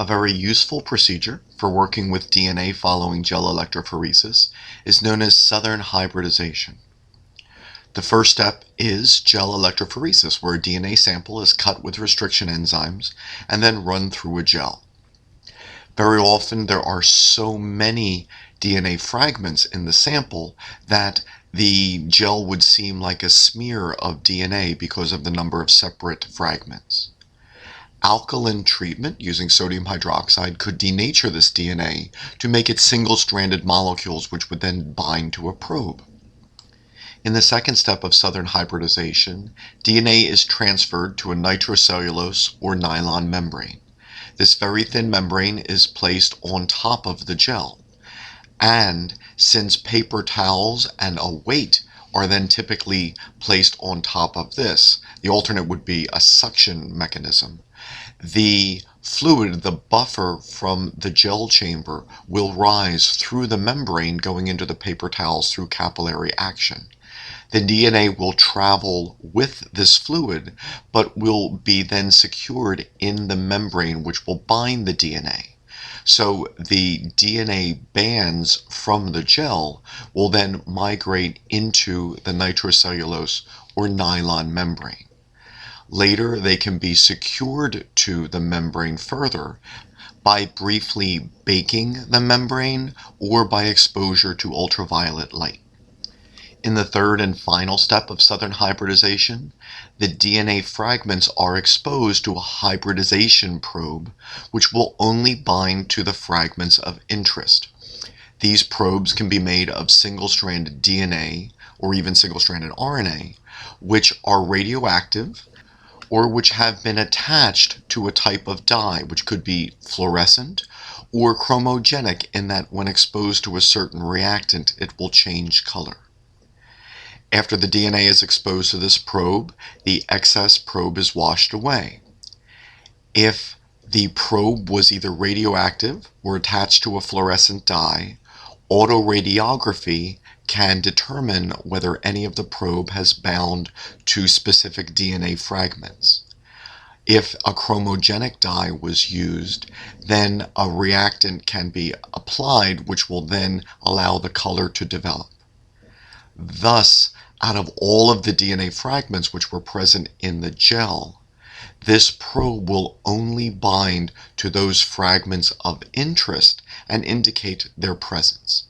A very useful procedure for working with DNA following gel electrophoresis is known as southern hybridization. The first step is gel electrophoresis, where a DNA sample is cut with restriction enzymes and then run through a gel. Very often there are so many DNA fragments in the sample that the gel would seem like a smear of DNA because of the number of separate fragments. Alkaline treatment using sodium hydroxide could denature this DNA to make it single-stranded molecules which would then bind to a probe. In the second step of southern hybridization, DNA is transferred to a nitrocellulose or nylon membrane. This very thin membrane is placed on top of the gel. And since paper towels and a weight are then typically placed on top of this, the alternate would be a suction mechanism. The fluid, the buffer from the gel chamber, will rise through the membrane going into the paper towels through capillary action. The DNA will travel with this fluid, but will be then secured in the membrane, which will bind the DNA. So the DNA bands from the gel will then migrate into the nitrocellulose or nylon membrane. Later, they can be secured to the membrane further by briefly baking the membrane or by exposure to ultraviolet light. In the third and final step of southern hybridization, the DNA fragments are exposed to a hybridization probe, which will only bind to the fragments of interest. These probes can be made of single-stranded DNA or even single-stranded RNA, which are radioactive or which have been attached to a type of dye, which could be fluorescent or chromogenic in that when exposed to a certain reactant, it will change color. After the DNA is exposed to this probe, the excess probe is washed away. If the probe was either radioactive or attached to a fluorescent dye, autoradiography can determine whether any of the probe has bound to specific DNA fragments. If a chromogenic dye was used, then a reactant can be applied, which will then allow the color to develop. Thus, out of all of the DNA fragments which were present in the gel, this probe will only bind to those fragments of interest and indicate their presence.